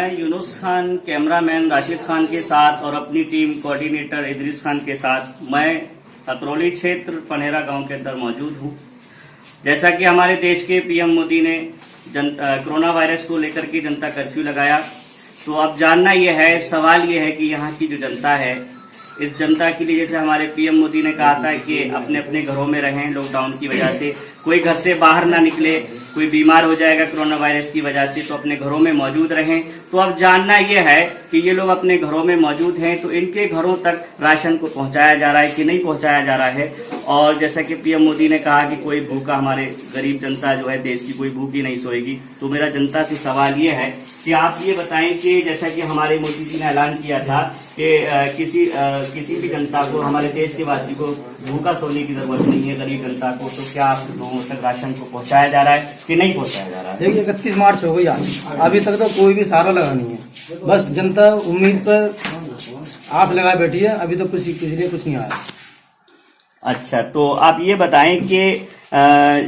मैं यूनुस खान कैमरामैन राशिद खान के साथ और अपनी टीम कोऑर्डिनेटर इदरीस खान के साथ मैं अतरौली क्षेत्र पनेरा गांव के अंदर मौजूद हूं। जैसा कि हमारे देश के पीएम मोदी ने कोरोना वायरस को लेकर के जनता कर्फ्यू लगाया, तो अब जानना यह है, सवाल यह है कि यहाँ की जो जनता है, इस जनता के लिए जैसे हमारे पीएम मोदी ने कहा था कि अपने अपने घरों में रहें, लॉकडाउन की वजह से कोई घर से बाहर ना निकले, कोई बीमार हो जाएगा कोरोना वायरस की वजह से तो अपने घरों में मौजूद रहें। तो अब जानना यह है कि ये लोग अपने घरों में मौजूद हैं तो इनके घरों तक राशन को पहुंचाया जा रहा है कि नहीं पहुंचाया जा रहा है। और जैसा कि पीएम मोदी ने कहा कि कोई भूखा, हमारे गरीब जनता जो है देश की, कोई भूखी नहीं सोएगी। तो मेरा जनता से सवाल ये है कि आप ये बताएं कि जैसा कि हमारे मोदी जी ने ऐलान किया था कि किसी भी जनता को, हमारे देश के वासी को भूखा सोने की जरूरत नहीं है, गरीब जनता को, तो क्या आप लोगों तक राशन को पहुंचाया जा रहा है कि नहीं पहुंचाया जा रहा है? देखिए 31 मार्च हो गई आज, अभी तक तो कोई भी सहारा लगा नहीं है। बस जनता उम्मीद पर आस लगाए बैठी है, अभी तो किसी लिए कुछ नहीं आया। अच्छा, तो आप ये बताएं कि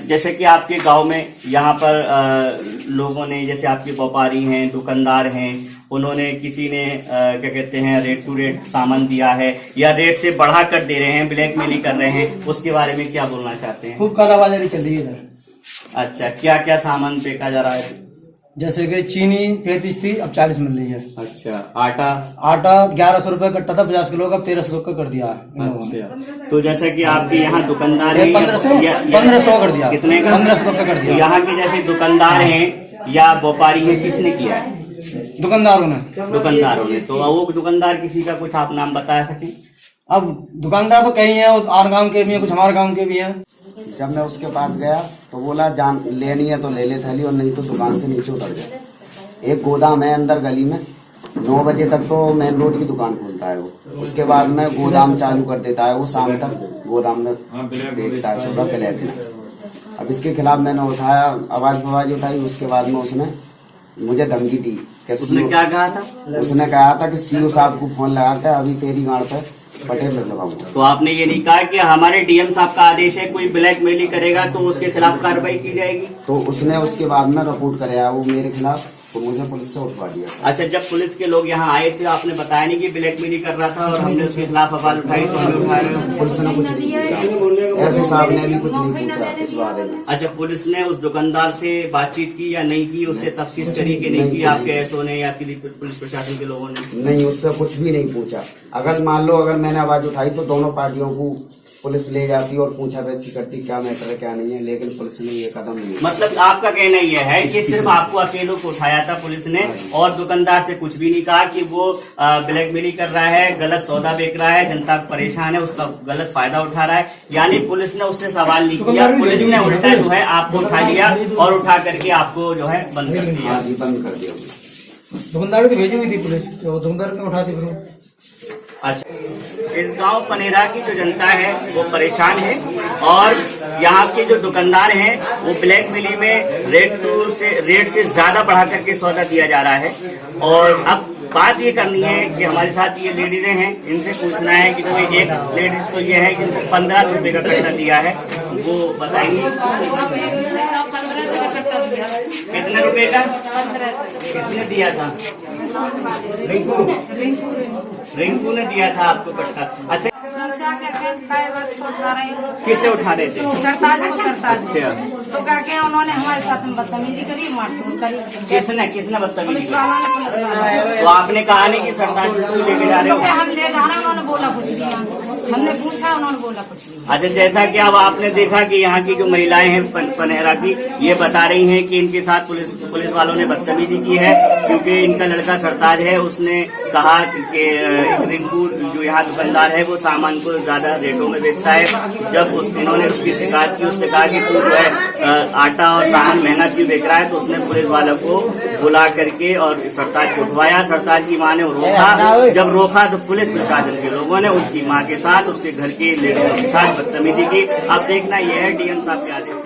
जैसे कि आपके गांव में यहाँ पर लोगों ने, जैसे आपके व्यापारी हैं, दुकानदार हैं, उन्होंने किसी ने क्या कहते हैं रेट टू रेट सामान दिया है या रेट से बढ़ा कर दे रहे हैं, ब्लैकमेलिंग कर रहे हैं, उसके बारे में क्या बोलना चाहते हैं? खूब कालाबाजारी चल रही है इधर। अच्छा, क्या क्या सामान बेचा जा रहा है? जैसे कि चीनी 35 थी, अब 40 मिल रही है। अच्छा, आटा 1100 रुपए कट्टा था 50 किलो का, अब 1300 का कर दिया। अच्छा, तो जैसा कि आपके यहाँ दुकानदार हैं 1500 कर दिया। कितने का? 1500 का कर दिया। यहाँ के जैसे दुकानदार हैं या व्यापारी हैं, किसने किया है? दुकानदारों ने। तो वो दुकानदार किसी का कुछ आप नाम बता सकें? अब दुकानदार तो कई है, और गांव के भी है, कुछ हमारे गांव के भी हैं। जब मैं उसके पास गया तो बोला जान लेनी है तो ले ले थैली, और नहीं तो दुकान से नीचे उतर जाए। एक गोदाम है अंदर गली में, 9 बजे तक तो मेन रोड की दुकान खोलता है वो, उसके बाद में गोदाम चालू कर देता है वो, शाम तक गोदाम में देखता है, सुबह ब्लैक में। अब इसके खिलाफ मैंने उठाया, आवाज उठाई, उसके बाद में उसने मुझे धमकी दी। उसने क्या कहा था? उसने कहा था कि सीओ साहब को फोन लगा के अभी तेरी गाड़ पे पटेल लगाऊंगा। तो आपने ये नहीं कहा कि हमारे डीएम साहब का आदेश है, कोई ब्लैकमेलिंग करेगा तो उसके खिलाफ कार्रवाई की जाएगी? तो उसने उसके बाद में रिपोर्ट कराया वो मेरे खिलाफ, तो मुझे पुलिस से उठवा दिया। अच्छा, जब पुलिस के लोग यहाँ आए थे आपने बताया नहीं कि ब्लैकमेलिंग कर रहा था और हमने उसके खिलाफ आवाज उठाई, तो हमें उठा रहे हो? पुलिस ने कुछ नहीं पूछा, एसओ साहब ने भी कुछ नहीं पूछा इस बारे में। अच्छा, पुलिस ने उस दुकानदार से बातचीत की या नहीं की, उससे तफ्तीश करी कि नहीं की आपके एसओ ने या पुलिस प्रशासन के लोगों ने? नहीं, उससे कुछ भी नहीं पूछा। अगर मान लो अगर मैंने आवाज उठाई तो दोनों पार्टियों को पुलिस ले जाती और पूछा करती क्या मैटर है क्या नहीं है, लेकिन पुलिस ने ये कदम नहीं। मतलब आपका कहना यह है कि सिर्फ आपको अकेले को उठाया था पुलिस ने और दुकानदार से कुछ भी नहीं कहा कि वो ब्लैकमेलिंग कर रहा है, गलत सौदा बेच रहा है, जनता परेशान है, उसका गलत फायदा उठा रहा है, यानी पुलिस ने उससे सवाल नहीं किया, पुलिस ने उल्टा जो है आपको उठा लिया और उठा करके आपको जो है बंद कर दिया? बंद कर दिया। दुकानदार तो भेजी हुई थी पुलिस, तो दुकानदार क्यों उठाती फिर? अच्छा, इस गांव पनेरा की जो जनता है वो परेशान है और यहाँ के जो दुकानदार हैं वो ब्लैकमेलिंग में रेट से ज्यादा बढ़ा करके सौदा दिया जा रहा है। और अब बात ये करनी है कि हमारे साथ ये लेडीजें हैं, इनसे पूछना है कि कोई एक लेडीज तो ये है जिनको 1500 रुपए का कट्टा दिया है, वो बताएंगे कितने रुपए का? 1500। किसने दिया था? रिंकू ने दिया था आपको कट्टा? अच्छा, किसे उठा रहे थे? सरताज को। अच्छा, तो क्या क्या उन्होंने हमारे साथ में बदतमीजी करी, मारपीट करी। किसने बदतमीजी? पुलिस वालों ने। तो आपने कहा नहीं कि सरताज को लेके जा रहे तो क्या हो? हम ले जा रहे हैं, उन्होंने बोला कुछ भी नहीं, हमने पूछा उन्होंने बोला कुछ नहीं। अच्छा, जैसा कि अब आपने देखा कि यहाँ की जो महिलाएं हैं पनेरा की, ये बता रही हैं कि इनके साथ पुलिस वालों ने बदतमीजी की है, क्योंकि इनका लड़का सरताज है, उसने कहा कि रिंकू जो यहाँ दुकानदार है वो सामान को ज्यादा रेटों में बेचता है। जब इन्होंने उसकी शिकायत की, उसने कहा कि तू जो है आटा और सामान महंगा क्यों बेच रहा है, तो उसने पुलिस वालों को बुला करके और सरताज को उठवाया। सरताज की माँ ने रोका, जब रोका तो पुलिस प्रशासन के लोगों ने उसकी माँ के साथ, उसके घर के लेडीजों के साथ बदतमीजी की। अब देखना यह है डीएम साहब के आदेश